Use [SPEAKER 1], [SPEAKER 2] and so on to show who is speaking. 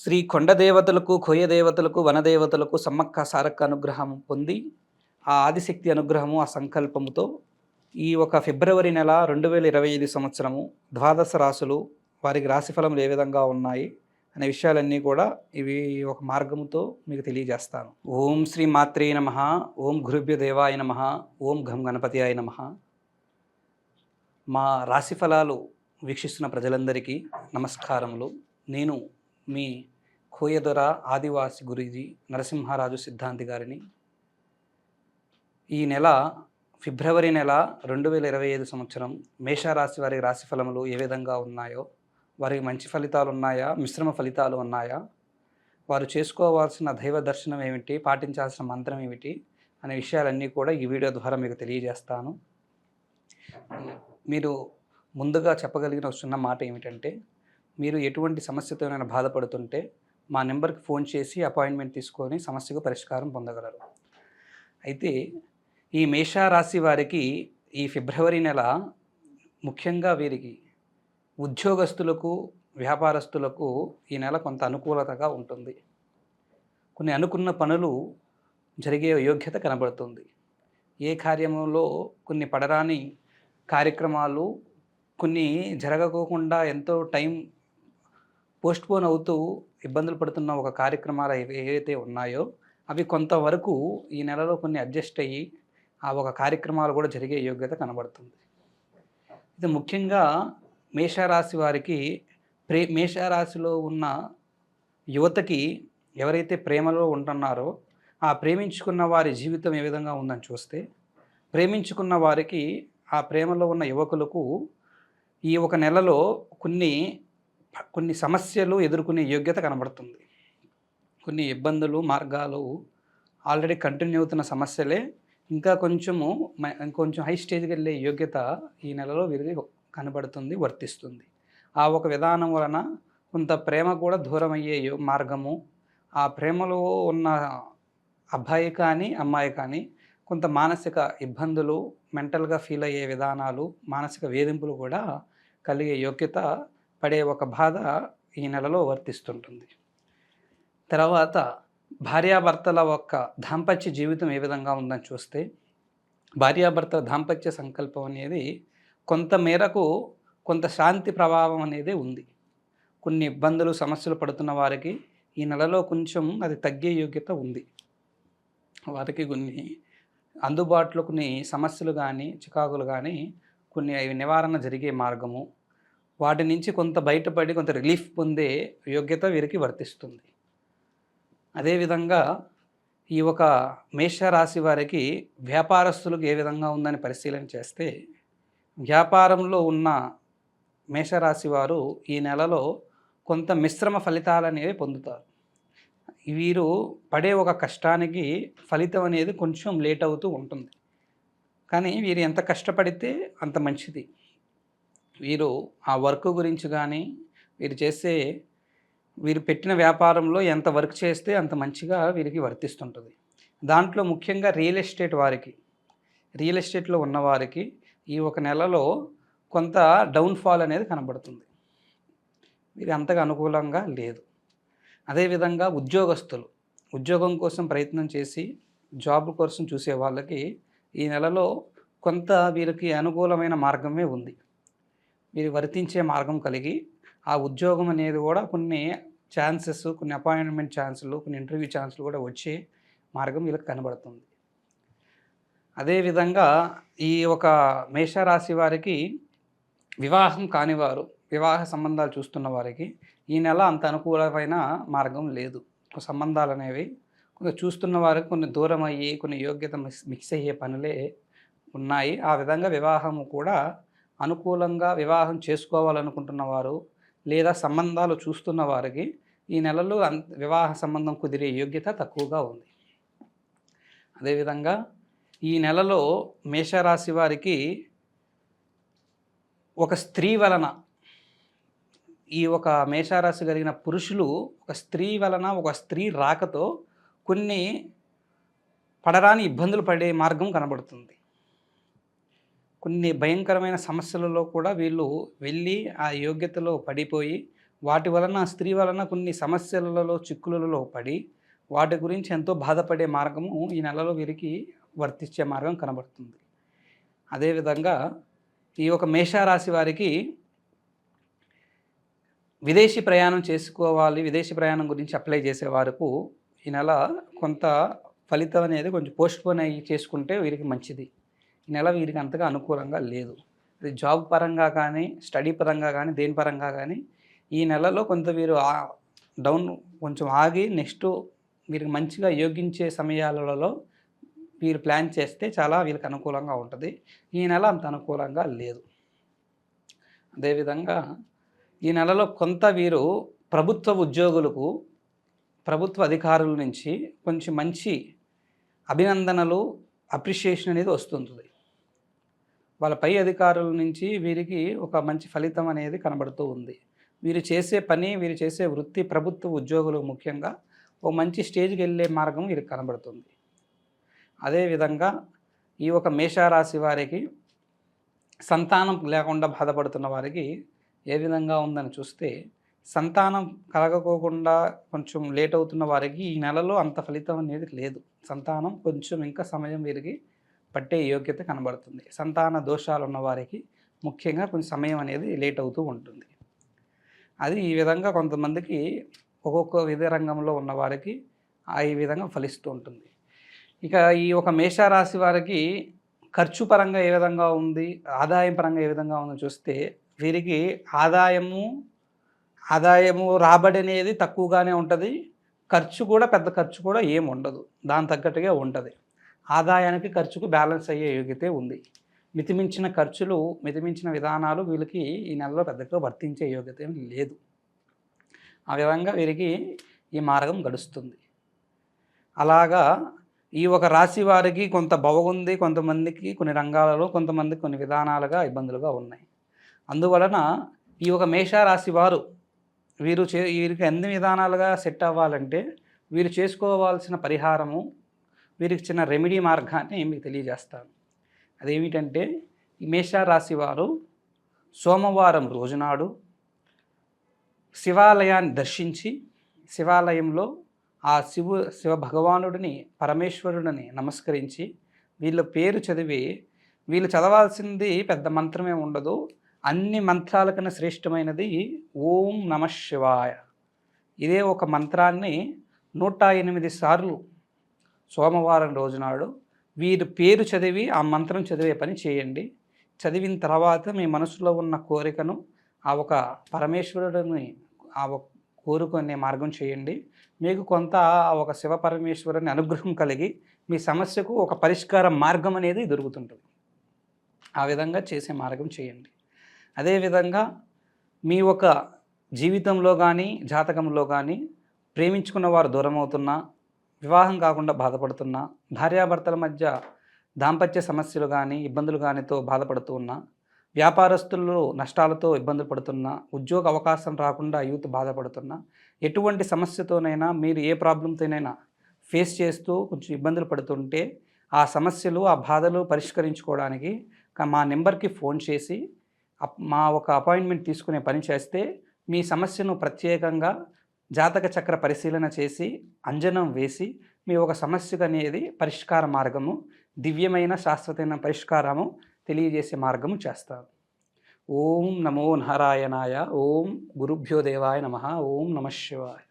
[SPEAKER 1] శ్రీ కొండ దేవతలకు, కోయ దేవతలకు, వనదేవతలకు సమ్మక్క సారక్క అనుగ్రహం పొంది, ఆ ఆదిశక్తి అనుగ్రహము, ఆ సంకల్పముతో ఈ ఒక ఫిబ్రవరి నెల 2025 సంవత్సరము ద్వాదశ రాశులు వారికి రాశిఫలములు ఏ విధంగా ఉన్నాయి అనే విషయాలన్నీ కూడా ఇవి ఒక మార్గముతో మీకు తెలియజేస్తాను. ఓం శ్రీ మాత్రే నమః. ఓం గురుభ్యో దేవాయ నమః. ఓం ఘం గణపతియాయ నమః. మా రాశిఫలాలు వీక్షిస్తున్న ప్రజలందరికీ నమస్కారములు. నేను మీ కోయదొర ఆదివాసి గురూజీ నరసింహారాజు సిద్ధాంతి గారిని. ఈ నెల ఫిబ్రవరి నెల 2025 సంవత్సరం మేషరాశి వారి రాశిఫలములు ఏ విధంగా ఉన్నాయో, వారికి మంచి ఫలితాలు ఉన్నాయా, మిశ్రమ ఫలితాలు ఉన్నాయా, వారు చేసుకోవాల్సిన దైవ దర్శనం ఏమిటి, పాటించాల్సిన మంత్రం ఏమిటి అనే విషయాలన్నీ కూడా ఈ వీడియో ద్వారా మీకు తెలియజేస్తాను. మీరు ముందుగా చెప్పగలిగిన చిన్న మాట ఏమిటంటే, మీరు ఎటువంటి సమస్యతోనైనా బాధపడుతుంటే మా నెంబర్కి ఫోన్ చేసి అపాయింట్మెంట్ తీసుకొని సమస్యకు పరిష్కారం పొందగలరు. అయితే ఈ మేషరాశి వారికి ఈ ఫిబ్రవరి నెల ముఖ్యంగా వీరికి ఉద్యోగస్తులకు, వ్యాపారస్తులకు ఈ నెల కొంత అనుకూలతగా ఉంటుంది. కొన్ని అనుకున్న పనులు జరిగే యోగ్యత కనబడుతుంది. ఏ కార్యములో కొన్ని పడరాని కార్యక్రమాలు, కొన్ని జరగకోకుండా ఎంతో టైం పోస్ట్పోన్ అవుతూ ఇబ్బందులు పడుతున్న ఒక కార్యక్రమాలు ఏవైతే ఉన్నాయో అవి కొంతవరకు ఈ నెలలో కొన్ని అడ్జస్ట్ అయ్యి ఆ ఒక కార్యక్రమాలు కూడా జరిగే యోగ్యత కనబడుతుంది. ఇది ముఖ్యంగా మేషరాశి వారికి మేషరాశిలో ఉన్న యువతకి ఎవరైతే ప్రేమలో ఉంటున్నారో ఆ ప్రేమించుకున్న వారి జీవితం ఏ విధంగా ఉందని చూస్తే, ప్రేమించుకున్న వారికి ఆ ప్రేమలో ఉన్న యువకులకు ఈ ఒక నెలలో కొన్ని సమస్యలు ఎదుర్కొనే యోగ్యత కనబడుతుంది. కొన్ని ఇబ్బందులు, మార్గాలు ఆల్రెడీ కంటిన్యూ అవుతున్న సమస్యలే ఇంకా ఇంకొంచెం హై స్టేజ్కి వెళ్ళే యోగ్యత ఈ నెలలో వీరికి కనబడుతుంది, వర్తిస్తుంది. ఆ ఒక విధానం వలన కొంత ప్రేమ కూడా దూరం అయ్యే మార్గము, ఆ ప్రేమలో ఉన్న అబ్బాయి కానీ అమ్మాయి కానీ కొంత మానసిక ఇబ్బందులు, మెంటల్గా ఫీల్ అయ్యే విధానాలు, మానసిక వేధింపులు కూడా కలిగే యోగ్యత పడే ఒక బాధ ఈ నెలలో వర్తిస్తుంటుంది. తర్వాత భార్యాభర్తల యొక్క దాంపత్య జీవితం ఏ విధంగా ఉందని చూస్తే, భార్యాభర్తల దాంపత్య సంకల్పం అనేది కొంత మేరకు కొంత శాంతి ప్రభావం అనేది ఉంది. కొన్ని ఇబ్బందులు, సమస్యలు పడుతున్న వారికి ఈ నెలలో కొంచెం అది తగ్గే యోగ్యత ఉంది. వారికి కొన్ని అందుబాటులో కొన్ని సమస్యలు కానీ, చికాకులు కానీ కొన్ని అవి నివారణ జరిగే మార్గము, వాటి నుంచి కొంత బయటపడి కొంత రిలీఫ్ పొందే యోగ్యత వీరికి వర్తిస్తుంది. అదేవిధంగా ఈ ఒక మేషరాశి వారికి వ్యాపారస్తులకు ఏ విధంగా ఉందని పరిశీలన చేస్తే, వ్యాపారంలో ఉన్న మేషరాశి వారు ఈ నెలలో కొంత మిశ్రమ ఫలితాలు అనేవి పొందుతారు. వీరు పడే ఒక కష్టానికి ఫలితం అనేది కొంచెం లేట్ అవుతూ ఉంటుంది. కానీ వీరు ఎంత కష్టపడితే అంత మంచిది. వీరు ఆ వర్క్ గురించి కానీ, వీరు పెట్టిన వ్యాపారంలో ఎంత వర్క్ చేస్తే అంత మంచిగా వీరికి వర్తిస్తుంటుంది. దాంట్లో ముఖ్యంగా రియల్ ఎస్టేట్లో ఉన్నవారికి ఈ ఒక నెలలో కొంత డౌన్ఫాల్ అనేది కనబడుతుంది. వీరు అంతగా అనుకూలంగా లేదు. అదేవిధంగా ఉద్యోగం కోసం ప్రయత్నం చేసి జాబ్ కోసం చూసే వాళ్ళకి ఈ నెలలో కొంత వీరికి అనుకూలమైన మార్గమే ఉంది. వీరు వర్తించే మార్గం కలిగి ఆ ఉద్యోగం అనేది కూడా కొన్ని ఛాన్సెస్, కొన్ని అపాయింట్మెంట్ ఛాన్సులు, కొన్ని ఇంటర్వ్యూ ఛాన్సులు కూడా వచ్చే మార్గం వీళ్ళకి కనబడుతుంది. అదేవిధంగా ఈ ఒక మేషరాశి వారికి వివాహం కానివారు, వివాహ సంబంధాలు చూస్తున్న వారికి ఈ నెల అంత అనుకూలమైన మార్గం లేదు. సంబంధాలు అనేవి కొంచెం చూస్తున్న వారికి కొన్ని దూరం అయ్యి, కొన్ని యోగ్యత మిక్స్ అయ్యే పనులే ఉన్నాయి. ఆ విధంగా వివాహము కూడా అనుకూలంగా వివాహం చేసుకోవాలనుకుంటున్న వారు లేదా సంబంధాలు చూస్తున్న వారికి ఈ నెలలో వివాహ సంబంధం కుదిరే యోగ్యత తక్కువగా ఉంది. అదేవిధంగా ఈ నెలలో మేషరాశి వారికి ఒక స్త్రీ వలన, ఈ ఒక మేషరాశి కలిగిన పురుషులు ఒక స్త్రీ రాకతో కొన్ని పడరాని ఇబ్బందులు పడే మార్గం కనబడుతుంది. కొన్ని భయంకరమైన సమస్యలలో కూడా వీళ్ళు వెళ్ళి ఆ యోగ్యతలో పడిపోయి వాటి వలన స్త్రీ వలన కొన్ని సమస్యలలో, చిక్కులలో పడి వాటి గురించి ఎంతో బాధపడే మార్గము ఈ నెలలో వీరికి వర్తించే మార్గం కనబడుతుంది. అదేవిధంగా ఈ యొక్క మేషరాశి వారికి విదేశీ ప్రయాణం చేసుకోవాలి, విదేశీ ప్రయాణం గురించి అప్లై చేసే వరకు ఈ నెల కొంత ఫలితం అనేది కొంచెం పోస్ట్‌పోన్ అయ్యి చేసుకుంటే వీరికి మంచిది. ఈ నెల వీరికి అంతగా అనుకూలంగా లేదు. అది జాబ్ పరంగా కానీ, స్టడీ పరంగా కానీ, దేని పరంగా కానీ ఈ నెలలో కొంత వీరు డౌన్ కొంచెం ఆగి నెక్స్ట్ వీరికి మంచిగా యోగించే సమయాలలో వీరు ప్లాన్ చేస్తే చాలా వీళ్ళకి అనుకూలంగా ఉంటుంది. ఈ నెల అంత అనుకూలంగా లేదు. అదేవిధంగా ఈ నెలలో కొంత వీరు ప్రభుత్వ ఉద్యోగులకు, ప్రభుత్వ అధికారుల నుంచి కొంచెం మంచి అభినందనలు, అప్రిషియేషన్ అనేది వస్తుంటుంది. వాళ్ళ పై అధికారుల నుంచి వీరికి ఒక మంచి ఫలితం అనేది కనబడుతూ ఉంది. వీరు చేసే పని, వీరు చేసే వృత్తి ప్రభుత్వ ఉద్యోగులు ముఖ్యంగా ఒక మంచి స్టేజ్కి వెళ్ళే మార్గం వీరికి కనబడుతుంది. అదేవిధంగా ఈ ఒక మేషరాశి వారికి సంతానం లేకుండా బాధపడుతున్న వారికి ఏ విధంగా ఉందని చూస్తే, సంతానం కలగకోకుండా కొంచెం లేట్ అవుతున్న వారికి ఈ నెలలో అంత ఫలితం అనేది లేదు. సంతానం కొంచెం ఇంకా సమయం వీరికి పట్టే యోగ్యత కనబడుతుంది. సంతాన దోషాలు ఉన్న వారికి ముఖ్యంగా కొంచెం సమయం అనేది లేట్ అవుతూ ఉంటుంది. అది ఈ విధంగా కొంతమందికి ఒక్కొక్క విధ రంగంలో ఉన్న వారికి ఈ విధంగా ఫలిస్తూ ఉంటుంది. ఇక ఈ ఒక మేషరాశి వారికి ఖర్చు పరంగా ఏ విధంగా ఉంది, ఆదాయం పరంగా ఏ విధంగా ఉందో చూస్తే, వీరికి ఆదాయము రాబడి అనేది తక్కువగానే ఉంటుంది. ఖర్చు కూడా పెద్ద ఖర్చు కూడా ఏమి ఉండదు, దాని తగ్గట్టుగా ఉంటుంది. ఆదాయానికి ఖర్చుకు బ్యాలెన్స్ అయ్యే యోగ్యతే ఉంది. మితిమించిన ఖర్చులు, మితిమించిన విధానాలు వీళ్ళకి ఈ నెలలో పెద్దగా వర్తించే యోగ్యత ఏమి లేదు. ఆ విధంగా వీరికి ఈ మార్గం గడుస్తుంది. అలాగా ఈ ఒక రాశి వారికి కొంత బాగుంది, కొంతమందికి కొన్ని రంగాలలో, కొంతమందికి కొన్ని విధానాలుగా ఇబ్బందులుగా ఉన్నాయి. అందువలన ఈ ఒక మేషరాశి వారు వీరికి అన్ని విధానాలుగా సెట్ అవ్వాలంటే వీరు చేసుకోవాల్సిన పరిహారము, వీరికి చిన్న రెమెడీ మార్గాన్ని మీకు తెలియజేస్తాను. అదేమిటంటే, ఈ మేషరాశి వారు సోమవారం రోజునాడు శివాలయాన్ని దర్శించి, శివాలయంలో ఆ శివ భగవానుడిని, పరమేశ్వరుడిని నమస్కరించి వీళ్ళ పేరు చదివి, వీళ్ళు చదవాల్సింది పెద్ద మంత్రమే ఉండదు. అన్ని మంత్రాల కన్నా శ్రేష్టమైనది ఓం నమః శివాయ. ఇదే ఒక మంత్రాన్ని 108 సార్లు సోమవారం రోజునాడు వీరి పేరు చదివి ఆ మంత్రం చదివే పని చేయండి. చదివిన తర్వాత మీ మనసులో ఉన్న కోరికను ఆ ఒక పరమేశ్వరుడిని కోరుకునే మార్గం చేయండి. మీకు కొంత ఆ ఒక శివ పరమేశ్వరుని అనుగ్రహం కలిగి మీ సమస్యకు ఒక పరిష్కార మార్గం అనేది దొరుకుతుంటుంది. ఆ విధంగా చేసే మార్గం చేయండి. అదేవిధంగా మీ ఒక జీవితంలో కానీ, జాతకంలో కానీ ప్రేమించుకున్న వారు దూరం అవుతున్నా, వివాహం కాకుండా బాధపడుతున్నా, భార్యాభర్తల మధ్య దాంపత్య సమస్యలు కానీ, ఇబ్బందులు కానీతో బాధపడుతూ ఉన్నా, వ్యాపారస్తులు నష్టాలతో ఇబ్బందులు పడుతున్నా, ఉద్యోగ అవకాశం రాకుండా యూత్ బాధపడుతున్నా, ఎటువంటి సమస్యతోనైనా మీరు ఏ ప్రాబ్లంతోనైనా ఫేస్ చేస్తూ కొంచెం ఇబ్బందులు పడుతుంటే, ఆ సమస్యలు, ఆ బాధలు పరిష్కరించుకోవడానికి మా నెంబర్కి ఫోన్ చేసి మా ఒక అపాయింట్మెంట్ తీసుకునే పని చేస్తే, మీ సమస్యను ప్రత్యేకంగా జాతక చక్ర పరిశీలన చేసి, అంజనం వేసి, మీ ఒక సమస్యకు అనేది పరిష్కార మార్గము, దివ్యమైన శాశ్వతమైన పరిష్కారము తెలియజేసే మార్గము చేస్తారు. ఓం నమో నారాయణాయ. ఓం గురుభ్యో దేవాయ నమః. ఓం నమః శివాయ.